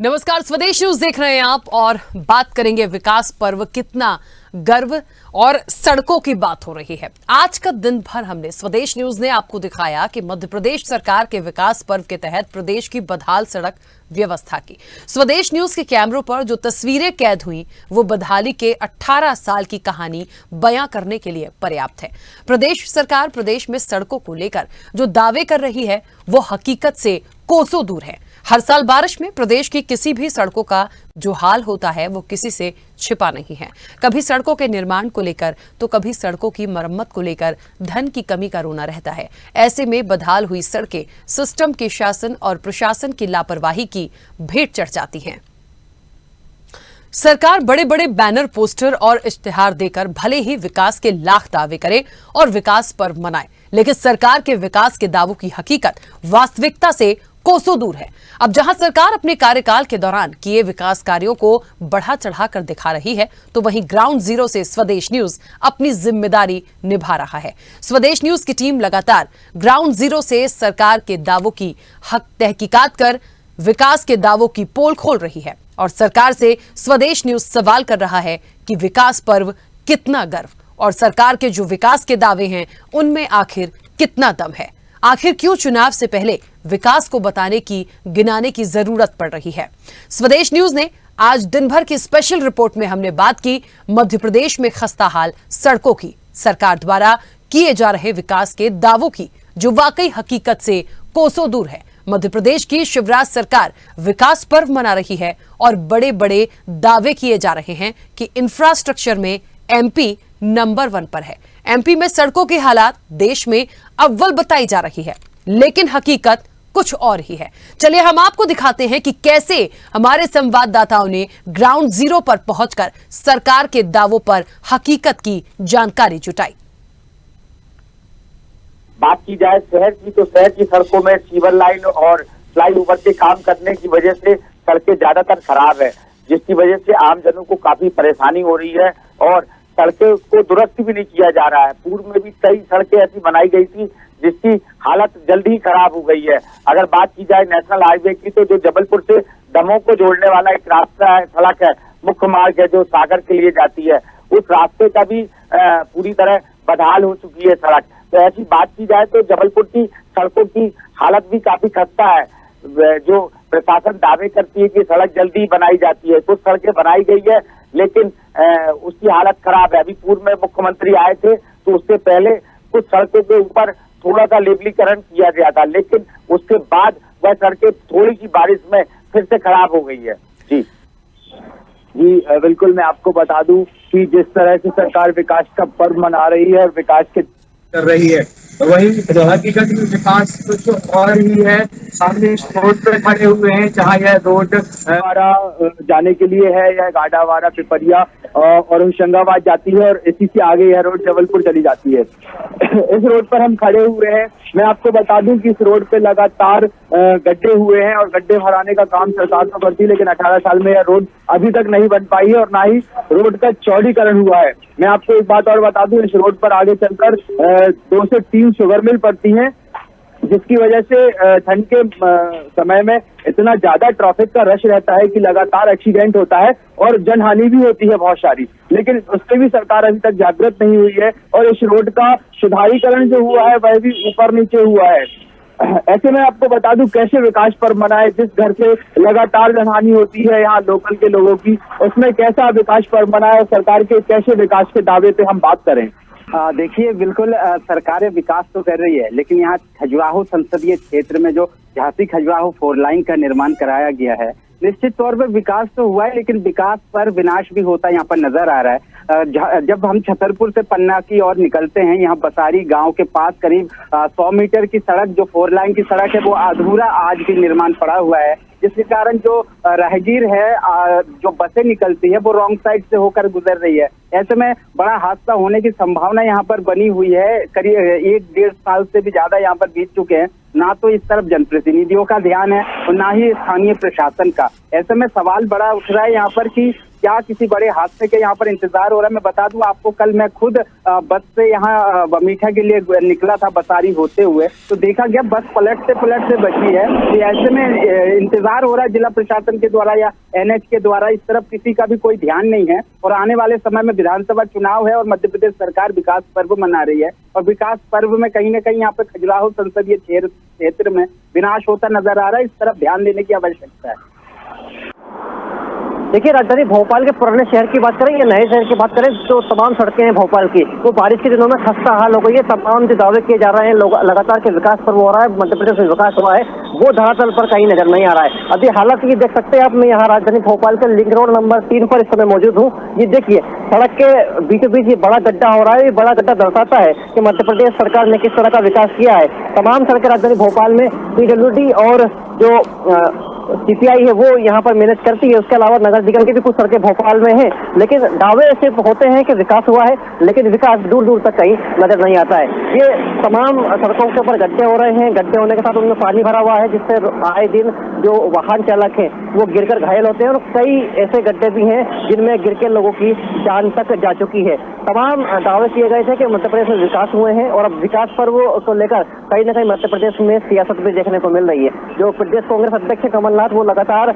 नमस्कार, स्वदेश न्यूज देख रहे हैं आप और बात करेंगे विकास पर्व कितना गर्व और सड़कों की बात हो रही है। आज का दिन भर हमने स्वदेश न्यूज ने आपको दिखाया कि मध्य प्रदेश सरकार के विकास पर्व के तहत प्रदेश की बदहाल सड़क व्यवस्था की। स्वदेश न्यूज के कैमरों पर जो तस्वीरें कैद हुई वो बदहाली के 18 साल की कहानी बयां करने के लिए पर्याप्त है। प्रदेश सरकार प्रदेश में सड़कों को लेकर जो दावे कर रही है वो हकीकत से कोसों दूर है। हर साल बारिश में प्रदेश की किसी भी सड़कों का जो हाल होता है वो किसी से छिपा नहीं है। कभी सड़कों के निर्माण को लेकर तो कभी सड़कों की मरम्मत को लेकर धन की कमी का रोना रहता है। ऐसे में बदहाल हुई सड़कें सिस्टम के शासन और प्रशासन की लापरवाही की भेंट चढ़ जाती हैं। सरकार बड़े बड़े बैनर, पोस्टर और इश्तिहार देकर भले ही विकास के लाख दावे करे और विकास पर्व मनाए, लेकिन सरकार के विकास के दावों की हकीकत वास्तविकता से कोसों दूर है। अब जहां सरकार अपने कार्यकाल के दौरान किए विकास कार्यों को बढ़ा चढ़ाकर दिखा रही है, तो वहीं ग्राउंड जीरो से स्वदेश न्यूज अपनी जिम्मेदारी निभा रहा है। स्वदेश न्यूज की टीम लगातार ग्राउंड जीरो से सरकार के दावों की तहकीकात कर विकास के दावों की पोल खोल रही है और सरकार से स्वदेश न्यूज सवाल कर रहा है कि विकास पर्व कितना गर्व और सरकार के जो विकास के दावे हैं उनमें आखिर कितना दम है। आखिर क्यों चुनाव से पहले विकास को बताने की, गिनाने की जरूरत पड़ रही है। स्वदेश न्यूज ने आज दिन भर की स्पेशल रिपोर्ट में हमने बात की मध्य प्रदेश में खस्ता हाल सड़कों की, सरकार द्वारा किए जा रहे विकास के दावों की जो वाकई हकीकत से कोसों दूर है। मध्य प्रदेश की शिवराज सरकार विकास पर्व मना रही है और बड़े बड़े दावे किए जा रहे हैं कि इंफ्रास्ट्रक्चर में एमपी नंबर 1 पर है। एमपी में सड़कों के हालात देश में अव्वल बताई जा रही है, लेकिन हकीकत कुछ और ही है। चलिए हम आपको दिखाते हैं कि कैसे हमारे संवाददाताओं ने ग्राउंड जीरो पर पहुंचकर सरकार के दावों पर हकीकत की जानकारी जुटाई। बात की जाए शहर की, तो शहर की सड़कों में सीवर लाइन और फ्लाईओवर के काम करने की वजह से सड़कें ज्यादातर खराब है, जिसकी वजह से आमजनों को काफी परेशानी हो रही है और सड़कें को दुरुस्त भी नहीं किया जा रहा है। पूर्व में भी कई सड़कें ऐसी बनाई गई थी जिसकी हालत जल्दी ही खराब हो गई है। अगर बात की जाए नेशनल हाईवे की, तो जो जबलपुर से दमोह को जोड़ने वाला एक रास्ता है, सड़क है, मुख्य मार्ग है जो सागर के लिए जाती है, उस रास्ते का भी पूरी तरह बदहाल हो चुकी है सड़क। तो ऐसी बात की जाए तो जबलपुर की सड़कों की हालत भी काफी खस्ता है। जो प्रशासन दावे करती है कि सड़क जल्दी बनाई जाती है, कुछ सड़कें बनाई गई है लेकिन उसकी हालत खराब है। अभी पूर्व में मुख्यमंत्री आए थे तो उससे पहले कुछ सड़कों के ऊपर थोड़ा सा लेवलीकरण किया गया था, लेकिन उसके बाद वह सड़कें थोड़ी सी बारिश में फिर से खराब हो गई है। जी बिल्कुल, मैं आपको बता दूं कि जिस तरह से सरकार विकास का पर्व मना रही है और विकास के कर रही है, वही हकीकत में विकास कुछ और ही है। सामने इस रोड पर खड़े हुए हैं, जहाँ यह रोड वारा जाने के लिए है, यह गाडावाड़ा, पिपरिया और होशंगाबाद जाती है और इसी से आगे यह रोड जबलपुर चली जाती है। इस रोड पर हम खड़े हुए हैं। मैं आपको बता दूं कि इस रोड पे लगातार गड्ढे हुए हैं और गड्ढे भराने का काम सरकार तो करती है, लेकिन 18 साल में यह रोड अभी तक नहीं बन पाई है और ना ही रोड का चौड़ीकरण हुआ है। मैं आपको एक बात और बता दूं, इस रोड पर आगे चलकर 2 से 3 शुगर मिल पड़ती हैं, जिसकी वजह से ठंड के समय में इतना ज्यादा ट्रैफिक का रश रहता है कि लगातार एक्सीडेंट होता है और जनहानि भी होती है बहुत सारी, लेकिन उससे भी सरकार अभी तक जागृत नहीं हुई है और इस रोड का सुधारीकरण जो हुआ है वह भी ऊपर नीचे हुआ है। ऐसे में आपको बता दूं कैसे विकास पर्व मनाए, जिस घर से लगातार जनहानि होती है यहाँ लोकल के लोगों की, उसमें कैसा विकास पर्व मनाए और सरकार के कैसे विकास के दावे पे हम बात करें। देखिए, बिल्कुल सरकारें विकास तो कर रही है, लेकिन यहाँ खजुराहो संसदीय क्षेत्र में जो झांसी खजुराहो 4 लाइन का निर्माण कराया गया है, निश्चित तौर पर विकास तो हुआ है, लेकिन विकास पर विनाश भी होता यहाँ पर नजर आ रहा है। जब हम छतरपुर से पन्ना की ओर निकलते हैं, यहाँ बसारी गांव के पास करीब 100 मीटर की सड़क, जो 4 लाइन की सड़क है, वो अधूरा आज भी निर्माण पड़ा हुआ है, जिसके कारण जो राहगीर है, जो बसें निकलती है, वो रॉन्ग साइड से होकर गुजर रही है। ऐसे में बड़ा हादसा होने की संभावना यहाँ पर बनी हुई है। करीब 1-1.5 साल से भी ज्यादा यहाँ पर बीत चुके हैं। ना तो इस तरफ जनप्रतिनिधियों का ध्यान है और ना ही स्थानीय प्रशासन का। ऐसे में सवाल बड़ा उठ रहा है यहाँ पर कि क्या किसी बड़े हादसे के यहाँ पर इंतजार हो रहा है। मैं बता दूं आपको, कल मैं खुद बस से यहाँ मीठा के लिए निकला था बसारी होते हुए, तो देखा गया बस पलटते बची है। तो ऐसे में इंतजार हो रहा है जिला प्रशासन के द्वारा या NH के द्वारा, इस तरफ किसी का भी कोई ध्यान नहीं है। और आने वाले समय में विधानसभा चुनाव है और मध्य प्रदेश सरकार विकास पर्व मना रही है, और विकास पर्व में कहीं न कहीं यहाँ पे खजुराहो संसदीय क्षेत्र में विनाश होता नजर आ रहा है। इस तरफ ध्यान देने की आवश्यकता है। देखिए, राजधानी भोपाल के पुराने शहर की बात करें या नए शहर की बात करें, तो तमाम सड़कें हैं भोपाल की वो बारिश के दिनों में खस्ता हाल हो गई है। तमाम जो दावे किए जा रहे हैं, लोग लगातार के विकास पर्व हो रहा है, मध्य प्रदेश में विकास हुआ है, वो धरातल पर कहीं नजर नहीं आ रहा है। अभी हालांकि ये देख सकते हैं आप, मैं यहाँ राजधानी भोपाल के लिंक रोड नंबर 3 पर इस समय मौजूद हूँ। ये देखिए, सड़क के बीचों बीच ये बड़ा गड्ढा हो रहा है। ये बड़ा गड्ढा दर्शाता है कि मध्य प्रदेश सरकार ने किस तरह का विकास किया है। तमाम सड़कें राजधानी भोपाल में PWD और जो CPI है वो यहाँ पर मैनेज करती है। उसके अलावा नगर निगम की भी कुछ सड़कें भोपाल में हैं, लेकिन दावे ऐसे होते हैं कि विकास हुआ है, लेकिन विकास दूर दूर तक कहीं नजर नहीं आता है। ये तमाम सड़कों के ऊपर गड्ढे हो रहे हैं। गड्ढे होने के साथ उनमें पानी भरा हुआ है, जिससे आए दिन जो वाहन चालक हैं वो गिरकर घायल होते हैं, और कई ऐसे गड्ढे भी हैं जिनमें गिर के लोगों की जान तक जा चुकी है। तमाम दावे किए गए थे कि मध्य प्रदेश में विकास हुए हैं, और अब विकास पर्व को लेकर कहीं न कहीं मध्य प्रदेश में सियासत भी देखने को मिल रही है। जो प्रदेश कांग्रेस अध्यक्ष कमलनाथ, वो लगातार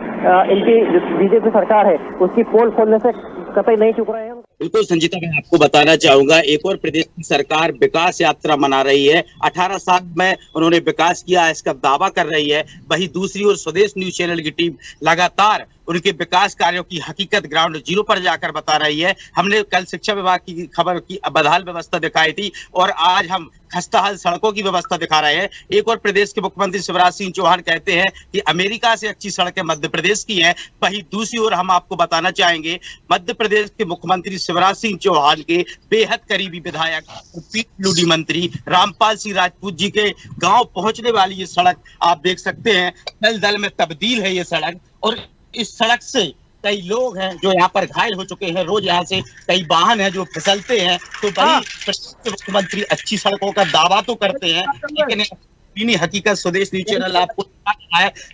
इनकी जो BJP सरकार है उसकी पोल खोलने से कतई नहीं चुक रहे हैं। बिल्कुल संजीता, मैं आपको बताना चाहूंगा, एक और प्रदेश की सरकार विकास यात्रा मना रही है। 18 साल में उन्होंने विकास किया है, इसका दावा कर रही है। वहीं दूसरी ओर स्वदेश न्यूज चैनल की टीम लगातार उनके विकास कार्यों की हकीकत ग्राउंड जीरो पर जाकर बता रही है। हमने कल शिक्षा विभाग की खबर की बदहाल व्यवस्था दिखाई थी, और आज हम खस्ताहाल सड़कों की व्यवस्था दिखा रहे हैं। एक और प्रदेश के मुख्यमंत्री शिवराज सिंह चौहान कहते हैं कि अमेरिका से अच्छी सड़कें मध्य प्रदेश की हैं। वहीं दूसरी ओर हम आपको बताना चाहेंगे, मध्य प्रदेश के मुख्यमंत्री शिवराज सिंह चौहान के बेहद करीबी विधायक PWD मंत्री रामपाल सिंह राजपूत जी के गांव पहुंचने वाली ये सड़क आप देख सकते हैं, दलदल में तब्दील है ये सड़क। और इस सड़क से कई लोग हैं जो यहाँ पर घायल हो चुके हैं। रोज यहाँ से कई वाहन हैं जो फिसलते हैं। तो बड़ी मुख्यमंत्री अच्छी सड़कों का दावा तो करते हैं, लेकिन हकीकत स्वदेश न्यूज चैनल आपको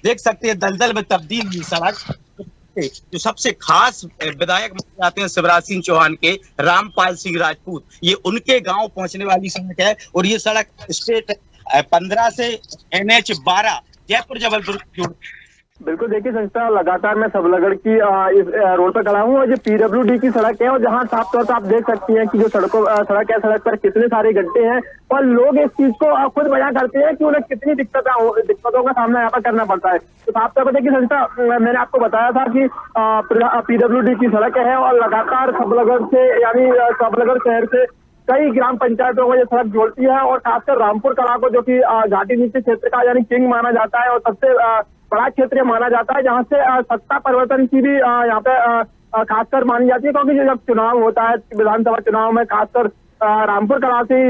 देख सकते हैं, दलदल में तब्दील सड़क। जो सबसे खास विधायक माने जाते हैं शिवराज सिंह चौहान के, रामपाल सिंह राजपूत, ये उनके गांव पहुंचने वाली सड़क है। और ये सड़क स्टेट 15 से NH 12 जयपुर जबलपुर। बिल्कुल, देखिए संस्था, लगातार मैं सबलगढ़ की इस रोड पर खड़ा हूँ, और ये PWD की सड़क है, और जहाँ साफ तौर पर आप देख सकती हैं कि जो सड़क है, सड़क पर कितने सारे गड्ढे हैं, और लोग इस चीज को खुद बयां करते हैं कि उन्हें कितनी दिक्कतों का सामना यहाँ पर करना पड़ता है। तो साफ तौर पर देखिए संस्था, मैंने आपको बताया था कि PWD की सड़क है, और लगातार सबलगढ़ से, यानी सबलगढ़ शहर से कई ग्राम पंचायतों को ये सड़क जोड़ती है, और खासकर रामपुर कला को, जो कि घाटी नीचे क्षेत्र का यानी किंग माना जाता है और सबसे बड़ा क्षेत्र माना जाता है, जहाँ से सत्ता परिवर्तन की भी यहाँ पे खासकर मानी जाती है। क्योंकि जब चुनाव होता है विधानसभा चुनाव में, खासकर रामपुर कला से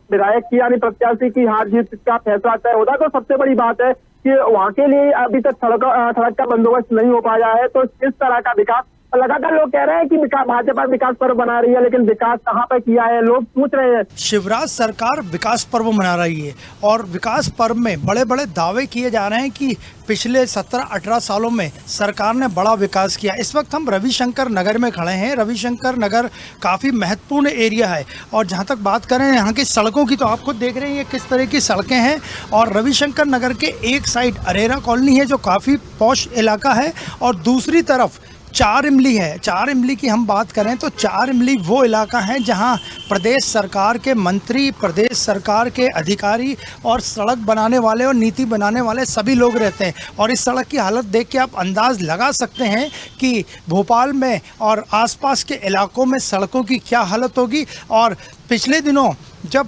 विधायक की यानी प्रत्याशी की हार जीत का फैसला तय होता है। तो सबसे बड़ी बात है कि वहाँ के लिए अभी तक सड़क का बंदोबस्त नहीं हो पाया है। तो इस तरह का विकास, लगातार लोग कह रहे हैं कि भाजपा विकास पर्व बना रही है, लेकिन विकास कहाँ पर किया है, लोग पूछ रहे हैं। शिवराज सरकार विकास पर्व मना रही है, और विकास पर्व में बड़े बड़े दावे किए जा रहे हैं कि पिछले 17-18 सालों में सरकार ने बड़ा विकास किया। इस वक्त हम रविशंकर नगर में खड़े हैं। रविशंकर नगर काफ़ी महत्वपूर्ण एरिया है, और जहाँ तक बात करें यहाँ की सड़कों की, तो आप खुद देख रहे हैं ये किस तरह की सड़कें हैं। और रविशंकर नगर के एक साइड अरेरा कॉलोनी है जो काफ़ी पॉश इलाका है, और दूसरी तरफ 4 इमली है। 4 इमली की हम बात करें तो 4 इमली वो इलाका है जहां प्रदेश सरकार के मंत्री, प्रदेश सरकार के अधिकारी और सड़क बनाने वाले और नीति बनाने वाले सभी लोग रहते हैं। और इस सड़क की हालत देख के आप अंदाज़ लगा सकते हैं कि भोपाल में और आसपास के इलाकों में सड़कों की क्या हालत होगी। और पिछले दिनों जब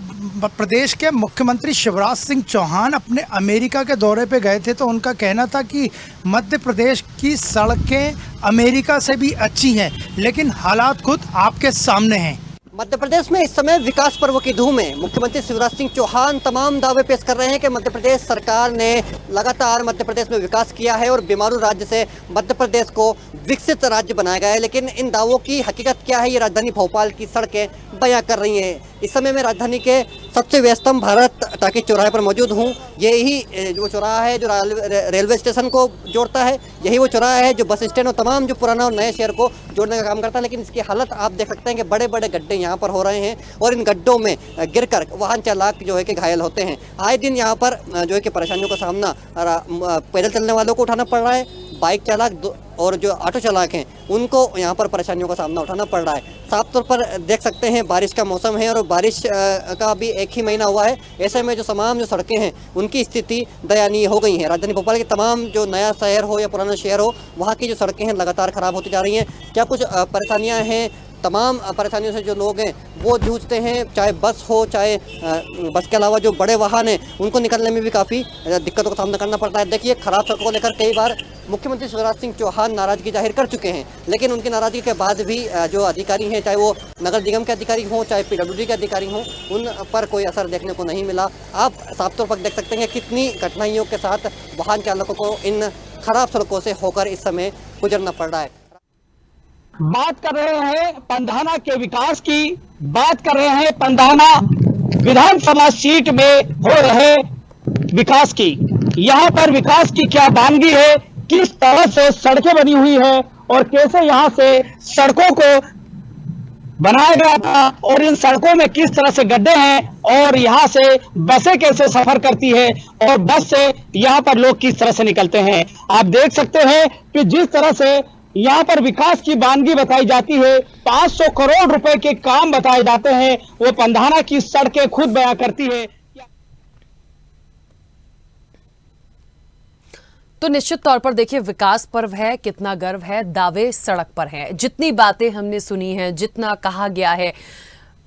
प्रदेश के मुख्यमंत्री शिवराज सिंह चौहान अपने अमेरिका के दौरे पे गए थे, तो उनका कहना था कि मध्य प्रदेश की सड़कें अमेरिका से भी अच्छी हैं, लेकिन हालात खुद आपके सामने हैं। मध्य प्रदेश में इस समय विकास पर्व की धूम है। मुख्यमंत्री शिवराज सिंह चौहान तमाम दावे पेश कर रहे हैं कि मध्य प्रदेश सरकार ने लगातार मध्य प्रदेश में विकास किया है और बीमारू राज्य से मध्य प्रदेश को विकसित राज्य बनाया गया है। लेकिन इन दावों की हकीकत क्या है, ये राजधानी भोपाल की सड़कें बयां कर रही हैं। इस समय मैं राजधानी के सबसे व्यस्तम भारत टाकिज चौराहे पर मौजूद हूँ। यही जो चौराहा है जो रेलवे स्टेशन को जोड़ता है, यही वो चौराहा है जो बस स्टैंड और तमाम जो पुराना और नए शहर को जोड़ने का काम करता है। लेकिन इसकी हालत आप देख सकते हैं कि बड़े बड़े गड्ढे यहाँ पर हो रहे हैं और इन गड्ढों में गिरकर वाहन चालक जो है कि घायल होते हैं। आए दिन यहाँ पर जो है कि परेशानियों का सामना पैदल चलने वालों को उठाना पड़ रहा है, बाइक चालक और जो ऑटो चालक हैं उनको यहाँ पर परेशानियों का सामना उठाना पड़ रहा है। साफ तौर पर देख सकते हैं बारिश का मौसम है और बारिश का भी एक ही महीना हुआ है। ऐसे में जो तमाम जो सड़कें हैं उनकी स्थिति दयनीय हो गई है। राजधानी भोपाल के तमाम जो नया शहर हो या पुराना शहर हो, वहाँ की जो सड़कें हैं लगातार खराब होती जा रही हैं। क्या कुछ परेशानियाँ हैं? तमाम परेशानियों से जो लोग हैं वो जूझते हैं, चाहे बस हो चाहे बस के अलावा जो बड़े वाहन हैं उनको निकलने में भी काफ़ी दिक्कतों का सामना करना पड़ता है। देखिए, खराब सड़कों को लेकर कई बार मुख्यमंत्री शिवराज सिंह चौहान नाराजगी जाहिर कर चुके हैं, लेकिन उनकी नाराजगी के बाद भी जो अधिकारी हैं, चाहे वो नगर निगम के अधिकारी हों चाहे PWD के अधिकारी हों, उन पर कोई असर देखने को नहीं मिला। आप साफ तौर पर देख सकते हैं कितनी कठिनाइयों के साथ वाहन चालकों को इन खराब सड़कों से होकर इस समय गुजरना पड़ रहा है। बात कर रहे हैं पंधाना के विकास की, बात कर रहे हैं पंधाना विधानसभा सीट में हो रहे विकास की। यहाँ पर विकास की क्या वानगी है, किस तरह से सड़कें बनी हुई है और कैसे यहाँ से सड़कों को बनाया गया था और इन सड़कों में किस तरह से गड्ढे हैं और यहाँ से बसें कैसे सफर करती है और बस से यहाँ पर लोग किस तरह से निकलते हैं। आप देख सकते हैं कि जिस तरह से यहाँ पर विकास की वानगी बताई जाती है, 500 करोड़ रुपए के काम बताए जाते हैं, वो पंधाना की सड़कें खुद बयां करती है। तो निश्चित तौर पर देखिए, विकास पर्व है, कितना गर्व है, दावे सड़क पर हैं। जितनी बातें हमने सुनी हैं, जितना कहा गया है,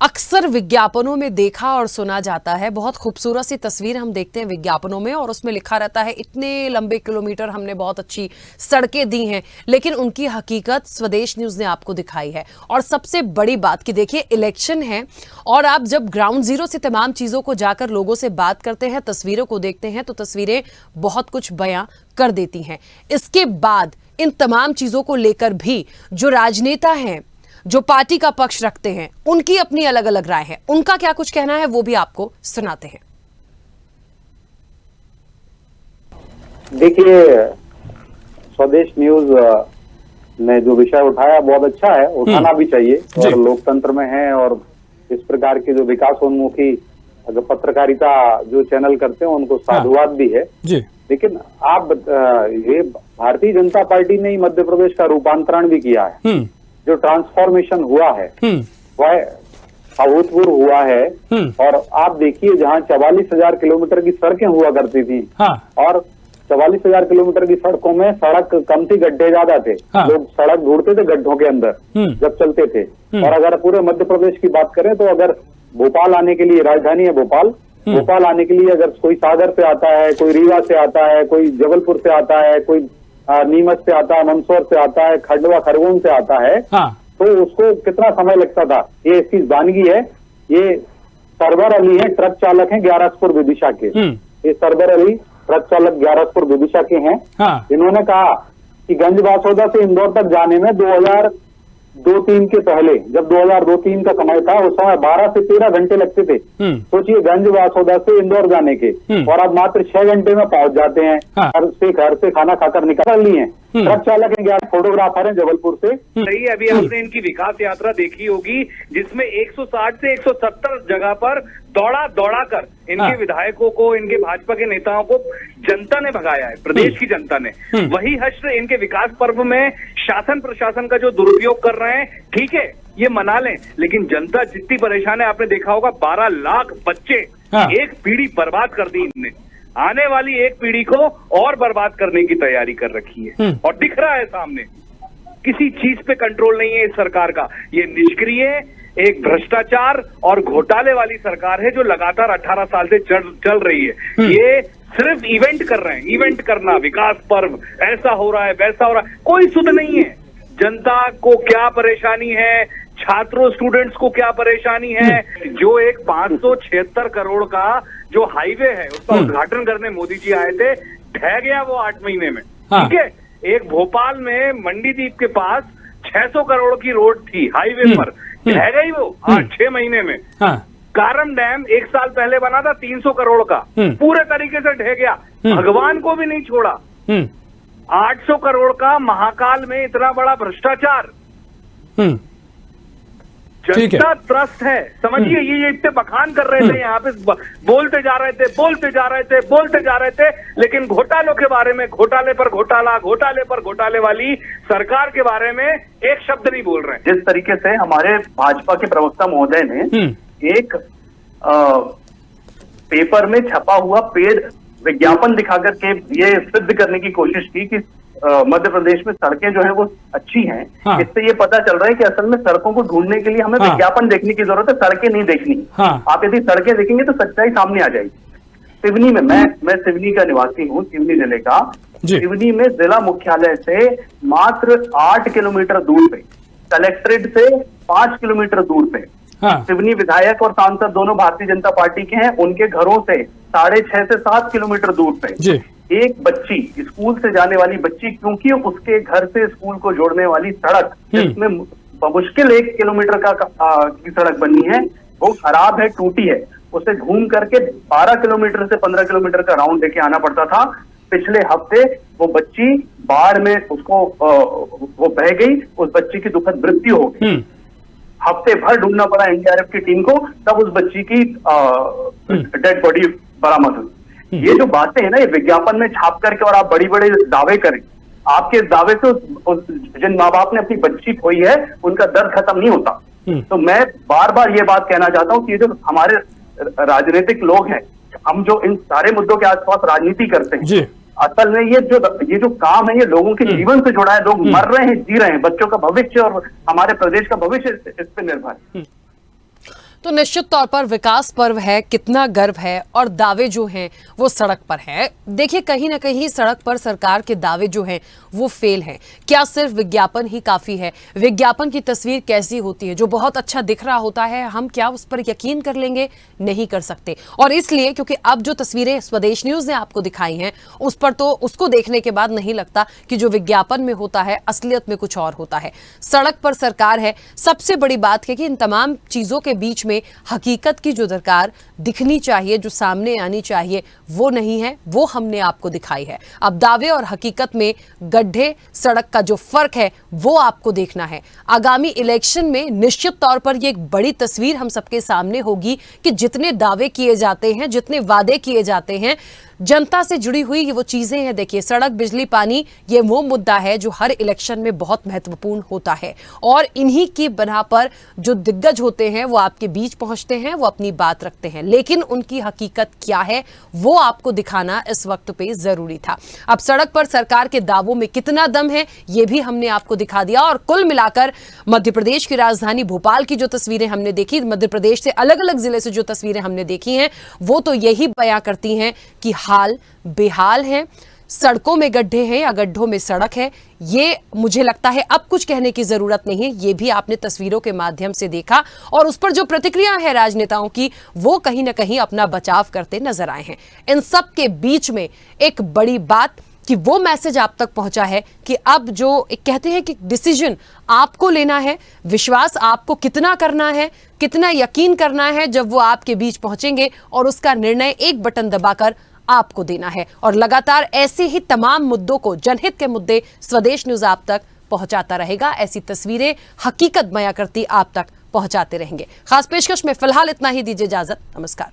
अक्सर विज्ञापनों में देखा और सुना जाता है। बहुत खूबसूरत सी तस्वीर हम देखते हैं विज्ञापनों में और उसमें लिखा रहता है इतने लंबे किलोमीटर हमने बहुत अच्छी सड़कें दी हैं, लेकिन उनकी हकीकत स्वदेश न्यूज ने आपको दिखाई है। और सबसे बड़ी बात कि देखिए, इलेक्शन है और आप जब ग्राउंड जीरो से तमाम चीजों को जाकर लोगों से बात करते हैं, तस्वीरों को देखते हैं, तो तस्वीरें बहुत कुछ बयां कर देती हैं। इसके बाद इन तमाम चीजों को लेकर भी जो राजनेता हैं, जो पार्टी का पक्ष रखते हैं, उनकी अपनी अलग अलग राय है। उनका क्या कुछ कहना है वो भी आपको सुनाते हैं। देखिए, स्वदेश न्यूज ने जो विषय उठाया बहुत अच्छा है, उठाना भी चाहिए और लोकतंत्र में है और इस प्रकार की जो विकासोन्मुखी पत्रकारिता जो चैनल करते हैं उनको साधुवाद भी है। लेकिन आप ये भारतीय जनता पार्टी ने ही मध्य प्रदेश का रूपांतरण भी किया है। जो ट्रांसफॉर्मेशन हुआ है वह अभूतपूर्व हुआ है। और आप देखिए, जहाँ 44,000 किलोमीटर की सड़कें हुआ करती थी और 44,000 किलोमीटर की सड़कों में सड़क कम थी, गड्ढे ज्यादा थे। लोग सड़क ढूंढते थे गड्ढों के अंदर जब चलते थे। और अगर पूरे मध्य प्रदेश की बात करें तो अगर भोपाल आने के लिए, राजधानी है भोपाल, भोपाल आने के लिए अगर कोई सागर से आता है, कोई रीवा से आता है, कोई जबलपुर से आता है, कोई नीमच से आता है, मंदसौर से आता है, खंडवा खरगोन से आता है, तो उसको कितना समय लगता था। ये इसकी वानगी है। ये सरवर अली है, ट्रक चालक हैं ग्यारसपुर विदिशा के। ये सरवर अली ट्रक चालक ग्यारसपुर विदिशा के हैं। इन्होंने कहा कि गंज बासोदा से इंदौर तक जाने में 2002-03 के पहले, जब 2002-03 का समय था, उस समय 12 से 13 घंटे लगते थे। सोचिए, गंज बासोदा से इंदौर जाने के, और अब मात्र 6 घंटे में पहुंच जाते हैं। घर से खाना खाकर निकल लिए हैं। ट्रक चालक हैं, फोटोग्राफर हैं जबलपुर से। सही है। अभी आपने इनकी विकास यात्रा देखी होगी जिसमें 160 से 170 जगह पर दौड़ा कर इनके विधायकों को, इनके भाजपा के नेताओं को जनता ने भगाया है, प्रदेश की जनता ने। वही हश्र इनके विकास पर्व में शासन प्रशासन का जो दुरुपयोग कर रहे हैं, ठीक है, ये मना लें, लेकिन जनता जितनी परेशान है, आपने देखा होगा 12 लाख बच्चे, एक पीढ़ी बर्बाद कर दी इनने। आने वाली एक पीढ़ी को और बर्बाद करने की तैयारी कर रखी है और दिख रहा है सामने। किसी चीज पे कंट्रोल नहीं है इस सरकार का। ये निष्क्रिय, एक भ्रष्टाचार और घोटाले वाली सरकार है जो लगातार 18 साल से चल रही है। ये सिर्फ इवेंट कर रहे हैं, इवेंट करना, विकास पर्व, ऐसा हो रहा है, वैसा हो रहा है, कोई सुध नहीं है। जनता को क्या परेशानी है, छात्रों स्टूडेंट्स को क्या परेशानी है। जो एक 576 करोड़ का जो हाईवे है उसका उद्घाटन करने मोदी जी आए थे, ढह गया वो 8 महीने में। ठीक है, एक भोपाल में मंडीदीप के पास 600 करोड़ की रोड थी हाईवे पर, ढह गई वो 6 महीने में। कारम डैम 1 साल पहले बना था 300 करोड़ का, पूरे तरीके से ढह गया, भगवान को भी नहीं छोड़ा। 800 करोड़ का महाकाल में इतना बड़ा भ्रष्टाचार, जनता त्रस्त है, समझिए। ये इतने बखान कर रहे थे यहाँ पे, बोलते जा रहे थे, लेकिन घोटालों के बारे में, घोटाले पर घोटाले वाली सरकार के बारे में एक शब्द नहीं बोल रहे। जिस तरीके से हमारे भाजपा के प्रवक्ता महोदय ने एक पेपर में छपा हुआ पेड विज्ञापन दिखाकर के ये सिद्ध करने की कोशिश की कि मध्य प्रदेश में सड़कें जो है वो अच्छी हैं। हाँ। इससे ये पता चल रहा है कि असल में सड़कों को ढूंढने के लिए हमें विज्ञापन देखने की जरूरत है, सड़कें नहीं देखनी। हाँ। आप यदि सड़कें देखेंगे तो सच्चाई सामने आ जाएगी। सिवनी में, मैं सिवनी का निवासी हूँ, सिवनी जिले का। सिवनी में जिला मुख्यालय से मात्र 8 किलोमीटर दूर पे, कलेक्ट्रेट से 5 किलोमीटर दूर पे सिवनी विधायक और सांसद दोनों भारतीय जनता पार्टी के हैं। उनके घरों से 6.5 से 7 किलोमीटर दूर पे एक बच्ची, स्कूल से जाने वाली बच्ची, क्योंकि उसके घर से स्कूल को जोड़ने वाली सड़क जिसमें मुश्किल 1 किलोमीटर की सड़क बनी है, वो खराब है, टूटी है। उसे घूम करके 12 किलोमीटर से 15 किलोमीटर का राउंड लेके आना पड़ता था। पिछले हफ्ते वो बच्ची बाढ़ में उसको वो बह गई, उस बच्ची की दुखद मृत्यु हो गई। हफ्ते भर ढूंढना पड़ा एनडीआरएफ की टीम को, तब उस बच्ची की डेड बॉडी बरामद हुई। ये जो बातें हैं ना, ये विज्ञापन में छाप करके और आप बड़ी बड़े दावे करें, आपके दावे से जिन माँ बाप ने अपनी बच्ची खोई है उनका दर्द खत्म नहीं होता। तो मैं बार बार ये बात कहना चाहता हूँ कि ये जो हमारे राजनीतिक लोग हैं, हम जो इन सारे मुद्दों के आसपास राजनीति करते हैं, असल में ये जो काम है ये लोगों के जीवन से जुड़ा है। लोग मर रहे हैं, जी रहे हैं, बच्चों का भविष्य और हमारे प्रदेश का भविष्य इस पे निर्भर है। तो निश्चित तौर पर विकास पर्व है, कितना गर्व है, और दावे जो हैं वो सड़क पर है। देखिए, कहीं ना कहीं सड़क पर सरकार के दावे जो हैं वो फेल हैं। क्या सिर्फ विज्ञापन ही काफी है? विज्ञापन की तस्वीर कैसी होती है? जो बहुत अच्छा दिख रहा होता है, हम क्या उस पर यकीन कर लेंगे? नहीं कर सकते। और इसलिए क्योंकि अब जो तस्वीरें स्वदेश न्यूज ने आपको दिखाई हैं उस पर तो उसको देखने के बाद नहीं लगता कि जो विज्ञापन में होता है असलियत में कुछ और होता है। सड़क पर सरकार है। सबसे बड़ी बात है कि इन तमाम चीजों के बीच में हकीकत की जो दरकार दिखनी चाहिए, जो सामने आनी चाहिए, वो नहीं है, वो हमने आपको दिखाई है। अब दावे और हकीकत में गड्ढे, सड़क का जो फर्क है वो आपको देखना है। आगामी इलेक्शन में निश्चित तौर पर ये एक बड़ी तस्वीर हम सबके सामने होगी कि जितने दावे किए जाते हैं, जितने वादे किए जाते हैं, जनता से जुड़ी हुई ये वो चीजें हैं। देखिए, सड़क, बिजली, पानी, ये वो मुद्दा है जो हर इलेक्शन में बहुत महत्वपूर्ण होता है, और इन्हीं की बना पर जो दिग्गज होते हैं वो आपके बीच पहुंचते हैं, वो अपनी बात रखते हैं, लेकिन उनकी हकीकत क्या है वो आपको दिखाना इस वक्त पे जरूरी था। अब सड़क पर सरकार के दावों में कितना दम है ये भी हमने आपको दिखा दिया। और कुल मिलाकर मध्य प्रदेश की राजधानी भोपाल की जो तस्वीरें हमने देखी, मध्य प्रदेश से अलग अलग जिले से जो तस्वीरें हमने देखी हैं, वो तो यही बयां करती हैं कि हाल बेहाल है। सड़कों में गड्ढे हैं या गड्ढों में सड़क है, ये मुझे लगता है अब कुछ कहने की जरूरत नहीं है। ये भी आपने तस्वीरों के माध्यम से देखा, और उस पर जो प्रतिक्रिया है राजनेताओं की, वो कहीं ना कहीं अपना बचाव करते नजर आए हैं। इन सब के बीच में एक बड़ी बात कि वो मैसेज आप तक पहुंचा है कि अब जो एक कहते हैं कि डिसीजन आपको लेना है, विश्वास आपको कितना करना है, कितना यकीन करना है, जब वो आपके बीच पहुंचेंगे, और उसका निर्णय एक बटन दबाकर आपको देना है। और लगातार ऐसे ही तमाम मुद्दों को, जनहित के मुद्दे, स्वदेश न्यूज आप तक पहुंचाता रहेगा। ऐसी तस्वीरें हकीकत बयां करती आप तक पहुंचाते रहेंगे। खास पेशकश में फिलहाल इतना ही, दीजिए इजाजत, नमस्कार।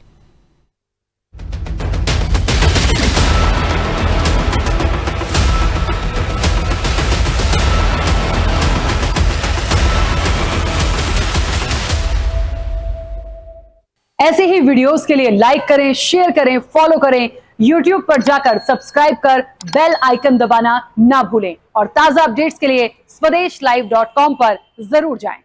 ऐसे ही वीडियोस के लिए लाइक करें, शेयर करें, फॉलो करें। YouTube पर जाकर सब्सक्राइब कर बेल आइकन दबाना ना भूलें, और ताजा अपडेट्स के लिए swedeshlive.com पर जरूर जाएं।